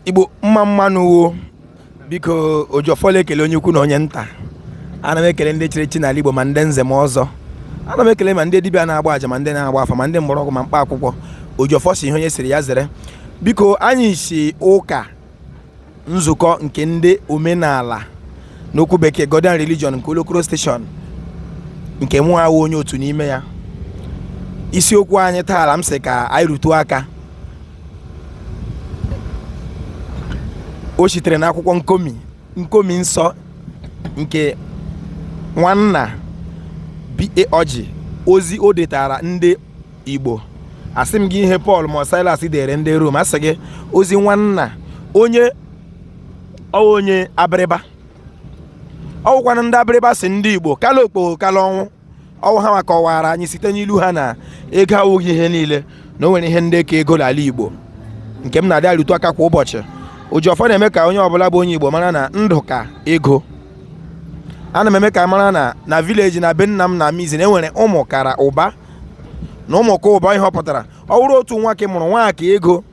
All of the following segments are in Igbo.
Igbo mma n'uwo biko Ojofole ekele onye ukwu na onye nta. Ana m ekele ndị chiri chi n'ala Igbo ma ndị nze ma ọzọ. Ana m ekele ma ndị dibịa na-agba aja ma ndị na-agba afa ma ndị mgbọrọgwụ ma mkpa akwụkwọ. Ojofo si ihe onye siri ya zere. Biko anyị si ụka nzukọ nke ndị omenala n'okwu bekee Godin Religion nke Olokoro Station nke mụ awụ onye otu n'ime ya. Isiokwu anyị taa m sị ka anyị rutuo aka. O sitere n'akwụkwọ nkomi nsọ nke nwanna B.A OJI, ozi o detara ndị Igbo. Asị m gị ihe Paul ma Silas dere ndị Rom, asị gị ozi nwanna onye abịrịba. Ọwụkwana ndị abịrịba si ndị Igbo kala okpo kala ọnwụ. Ọwụ ha kọwara anyị site n'ilu ha na ego awụghị ihe niile na o nwere ihe ndị ka ego n'ala Igbo nke m na-adị arụtụ aka kwa ụbọchị. Ojofo na-eme ka onye ọbụla bụ onye Igbo mara na ndụ ka ego. Ana m eme ka mara na village na be nna m na Mizin enwere ụmụ kara ụba na ụmụ ka ụba ihe ọ pụtara. Ọ wụrụ otu nwa ka mụrụ nwa ka ego.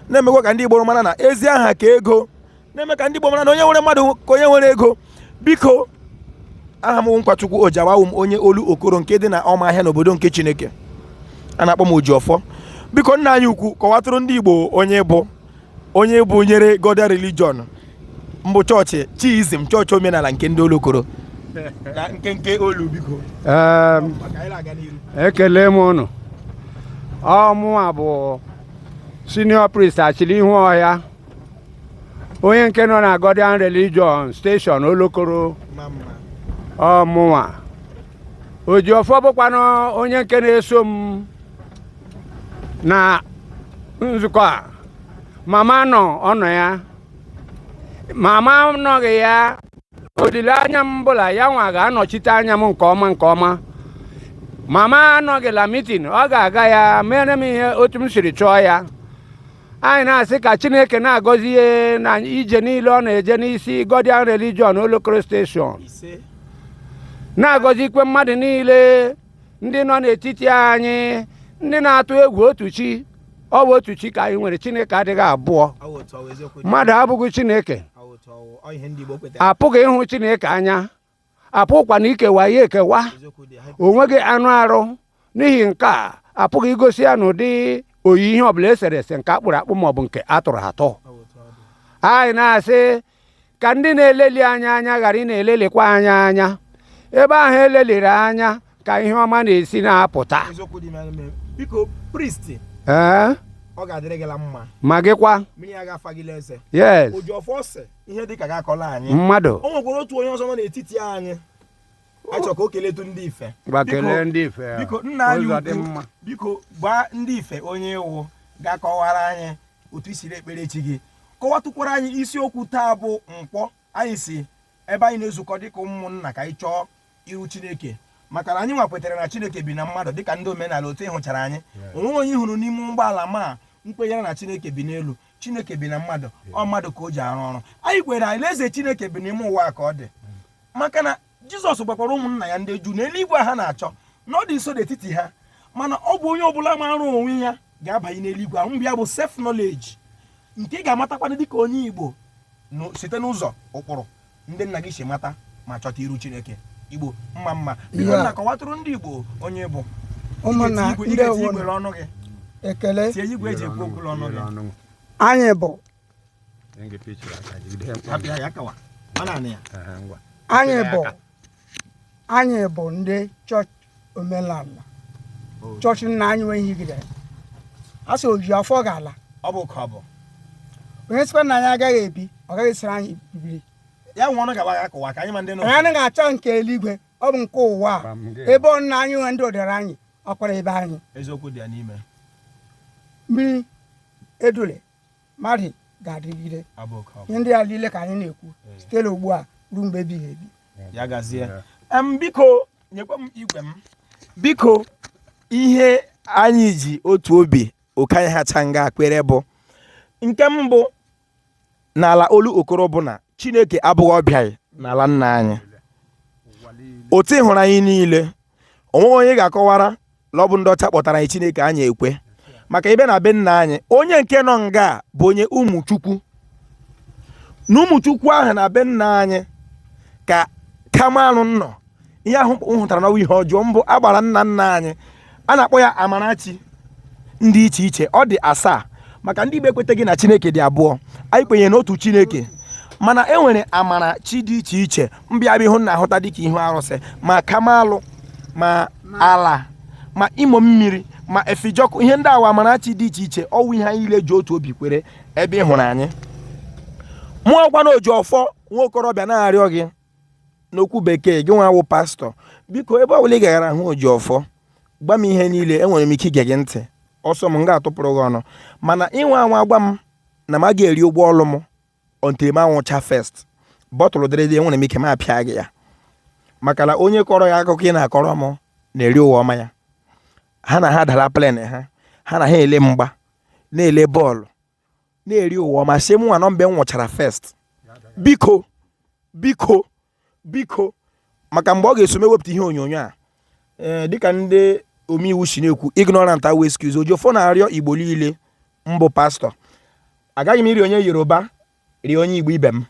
Na-emekwa ka ndị Igbo mara na ezi aha ka ego. Na-eme ka ndị Igbo mara na onye nwere mmadụ ka onye nwere ego. Biko aha m Nkwachukwu Ojawawu m onye olu okoro nke dị na ọma ahịa n'obodo nke Chineke. A na-akpọ m Ojofo. Biko nna anyị ukwu kọwatụrụ ndị Igbo onye bụ nyere Godin Religion mbụ chọọchị chiizm chọọchị omenala nke ndị Olokoro na nke olu biko. Ekele m unu. Ọmụnwa bụ senior priest achịrị ihu ọhịa onye nke nọ na Godin Religion Station Olokoro. Ọmụnwa Ojofo bụkwanụ onye nke na-eso m na nzukọ a. Mama nọ ọnọ ya, mama nọghị ya, olileanya m bụla ya nwa ga-anọchite anya m nke ọma. Mama anọghịla mitin, ọ ga-aga ya mere m ihe otu m siri chọọ ya. Anyị na-asị ka Chineke na-agọzi ihe na ije niile ọ na-eje n'isi Godin Religion Olokoro Station. Na-agọzikwe mmadụ niile ndị nọ n'etiti anyị, ndị na-atụ egwu otu chi. Ọ bụ otu chi ka anyị nwere, Chineke adịghị abụọ. Mmadụ abụghị Chineke. Apụghị ịhụ Chineke anya. Apụkwa na ikewa ya ekewa. O nweghị anụ arụ. N'ihi nke a apụghị igosi ya n'ụdị oyi ihe ọbụla esere ese nke akpụrụ akpụ maọbụ nke atụrụ atọ. Anyị na-asị ka ndị na-eleli anya ghara ị na-elelikwa anya. Ebe ahụ eleliri anya ka ihe ọma na-esi na-apụta. Biko priest ọ ga-adịrị gị la mma ma gịkwa mmiri ya ga-afa gị eze. Yes. Ojofo sị ihe dị ka ga-akọla anyị mmadụ. O nwekwara otu onye ọzọ nọ n'etiti anyị achọ ka o keletu ndị Ife. Kelee ndị Ife. Biko nna anyị ukwu biko gbaa ndị Ife onye iwu ga-akọwara anyị otu isiri ekpere chi gị. Kọwatụkwara anyị isiokwu taa bụ Nkwọ. Anyị si ebe anyị na-ezukọ dịka ụmụnna ka anyị chọọ iru Chineke maka na anyị nwapụtara na Chineke bi na mmadụ dịka ndị omenala otu ịhụchara anyị. Onwe onye hụrụ n'ime ụgbọala ma nkwenyere na Chineke bi n'elu, Chineke bi na mmadụ, ọ mmadụ ka o ji arụ ọrụ. Anyị kwere alaeze Chineke bi n'ime ụwa ka ọ dị maka na Jizọs gbakwara ụmụnna ya ndị Juu na eluigwe ha na-achọ na ọ dị nso n'etiti ha, mana ọ bụ onye ọbụla mara onwe ya ga-abanye n'eluigwe ahụ. Ya bụ self knowledge nke ị ga-amatakwana dịka onye Igbo site n'ụzọ ụkpụrụ ndị nna gị si mata ma chọta iru Chineke. Igbo mma biko na kọwatụrụ ndị Igbo onye bụ ụmụnna ndị ọnụ gị ekele tie igwe eji ekwu okwu ọnụ gị. anyị bụ ndị chọọchị omenala chọọchị nna anyị nwe higide asị Ojofo ga-ala. Ọ bụ ka ọ bụ onye sikwa na anyị agaghị ebi ọ gaghị siri anyị bibiri ya nwa ọnụ gaba akụwa ka anyị ma ndị nọ. Anyị ga-achọ nke eluigwe, ọ bụ nke ụwa a. Ebe ọ nna anyị nwe ndị odere anyị ọkwara ebe anyị. Eziokwu dị ya n'ime. Mmiri edule mmadụ ga-adịgide. Ihe ndị a niile ka anyị na-ekwu site n'ugbu a ruo mgbe ebighị ebi. Ya gazie. Biko nyekwa m igwe m. Biko ihe anyị ji otu obi oke anyị hacha nga akpere bụ nke mbụ n'ala olu okoro bụ na Chineke abụghị ọbịa n'ala nna anyị. Otu ịhụrụ anyị niile onweghị onye ga-akọwara na ọ bụ ndị ọcha kpọtara anyị Chineke anyị ekwe maka ibe na be nna anyị onye nke nọ nga bụ onye ụmụchukwu na ụmụchukwu ahụ na be nna anyị ka Kamalụ nọ. Ihe ahụ hụtara na ihe ọjọọ mbụ agbara nna nna anyị a na-akpọ ya amarachi ndị iche iche, ọ dị 7 maka ndị Igbo ekweteghị na Chineke dị 2. anyị kwenyere n'otu Chineke mana e nwere amarachi dị iche iche mbịa bụ ihu na-ahụta dịka ihu arụsị ma Kamalụ ma ala ma imo mmiri ma efijọkụ. ihe ndị awa amarachi dị iche iche ọwụ ihe anyị niile ji otu obi kwere ebe ị hụrụ anyị. Mụọ gwana Ojiọfọ nwa okorobịa na-arịọ gị n'okwu bekee, gị nwa wụ pastọ, biko ebe ọbụla ị gara hụ Ojiọfọ gwa m ihe niile, enwere m ike ige gị ntị, ọsọ m ga-atụpụrụ gị ọnụ. mana inwe anwa gwa m na m ga-eri ụgwọ ọlụ m until m anwụcha first, bọtụlụ dịrịdị enwere m ike m apịa gị ya, maka na onye kọrọ ya akụkọ ị na-akọrọ m na-eri ụwa ọma ya. ha na ha dara plen ha na ha ele mgba na-ele bọọlụ na-eri ụwa ọma si mụ nwa mgbe m nwụchara first. biko biko biko maka mgbe ọ ga-eso mewepụta ihe onyonyo a dịka ndị omeiwu si na-ekwu ignorant awa excuse. Ojiọfọ na-arịọ Igbo niile mbụ pastọ, agaghị m iri onye Yoruba rie onye Igbo ibe m,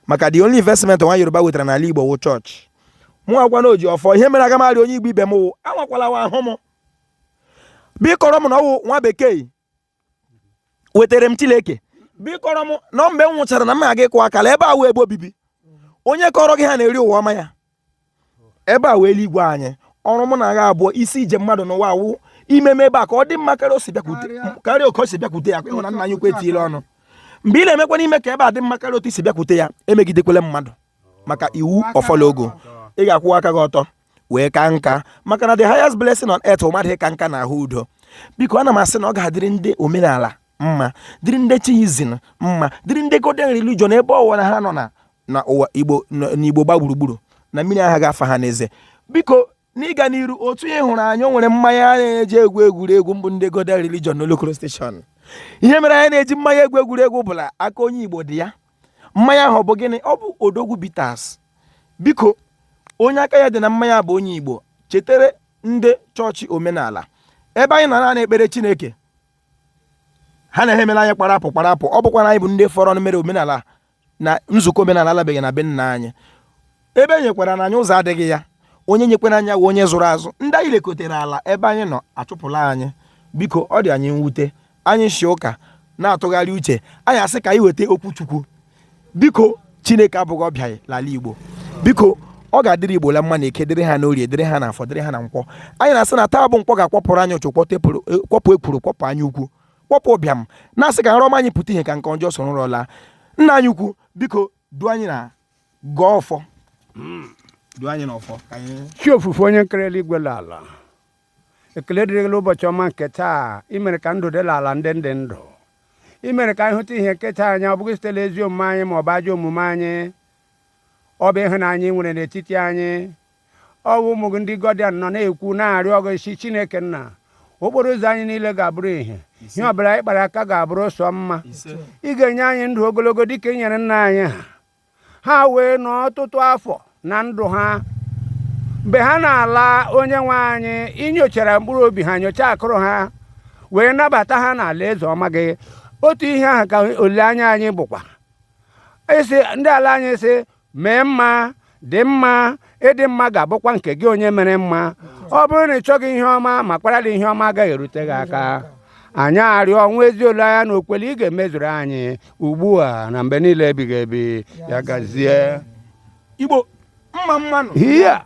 maka the only investment nwa Yoruba wetara n'ala Igbo wụ chọọchị. mụ agwa na Ojiọfọ ihe mere aga m arịọ onye Igbo ibe m wụ anwakwala wa ahụ m bikọrọ m na ọwụ nwa bekee wetara m Chineke, bikọrọ m na mgbe m nwụchara na m aga ịkụ akala ebe a wụ ebe obibi. onye kọrọ gị ha na-eri ụwa ọma ya ebe a wee eluigwe anyị. ọrụ m na-agha abụọ isi ije mmadụ n'ụwa awụ imeme ebe a ka ọ dị mma karịa oke o si bịakwute ya. ịhụ na nna anyị ukwu etiile ọnụ mgbe ị na-emekwa n'ime ka ebe a dị mma karịa otu isi bịakwute ya, emegidekwele mmadụ maka iwu ọfọlogo. ị ga-akwụ aka gị ọtọ wee ka nka, maka na the highest blessing on earth mmadụ ka nka na ahụ udo. biko ana m asị na ọ ga-adịrị ndị omenala mma, dịrị ndị chiizin mma, dịrị ndị golden religion ebe ọwụwa na ha nọ na ụwa Igbo n'Igbo gba gburugburu na mmiri agha ga-afa ha n'eze. biko n'ịga n'iru otu ihe hụrụ anyị o nwere mmanya a na-eji egwu egwuregwu mbụ ndị golden religion n'olokoro station. ihe mere anyị na-eji mmanya egwu egwuregwu bụla aka onye Igbo dị ya. mmanya ahụ ọ bụ gịnị? ọ bụ odogwu bitters. biko onye aka ya dị na mmanya bụ onye Igbo chetere ndị chọọchị omenala ebe anyị na ekpere Chineke, ha na-emela anyị kparapụ kparapụ. ọ bụkwa na anyị bụ ndị fọrọ mere omenala na nzukọ omenala alabeghị na be nna anyị. ebe e nyekwara na anyị ụzọ adịghị ya, onye nyekwara anya wụ onye zụrụ azụ. ndị anyị lekotere ala ebe anyị nọ achụpụla anyị. biko ọ dị anyị mwute, anyị si ụka na-atụgharị uche, anyị asị ka anyị weta okwu Chukwu. biko Chineke abụghị ọbịa n'ala Igbo. biko ọ ga-adịrị Igbo la mma na eke, dịrị ha n'orie, dịrị ha n'afọ, dịrị ha na nkwọ. anyị na-asị na taa bụ nkwọ ga-akwọpụrụ anyị ụchụ, kwọpụ ekwuru, kwọpụ anyị ukwu, kwọpụ ụbịam, na-asị ka nrọma anyị pụta ihe ka nke ọjọọ soro nrọla. nna anyị ukwu biko du anyị na gọọ ọfọ, du anyị n'ọfọ. chi ofufe onye nkere eluigwe na ala, ekele dịrị gị ụbọchị ọma nke taa. imere ka ndụ dịla ala ndị dị ndụ, imere ka anyị hụta ihe nketa anyị, ọ bụghị site n'ezi omume anyị ma ọ bụ ajọ omume anyị, ọ bụ ịhụnanya nwere n'etiti anyị. ọ bụ ụmụ gị ndị Gọdian nọ na-ekwu na-arịọ gị isi Chineke nna, okporo ụzọ anyị niile ga-abụrụ ihe ọbụla anyị kpara aka ga-abụrụ sọ mma. ị ga-enye anyị ndụ ogologo dịka ị nyere nna anyị ha wee nọ ọtụtụ afọ na ndụ ha. mgbe ha na-ala onye nwe anyị, inyochara mkpụrụ obi ha, nyocha akụrụ ha, wee nabata ha n'ala eze ọma gị. otu ihe ahụ ka olileanya anyị bụkwa esi ndị ala anyị sị mee mma dị mma, ịdị mma ga-abụkwa nke gị onye mere mma. ọ bụrụ na ị chọghị ihe ọma ma kparala ihe ọma agaghị erute gị aka. anyị arịọ nwa ezi olileanya na okweli ị ga-emezuru anyị ugbu a na mgbe niile ebighị ebi. ya gazie Igbo mma mmanụ. Here.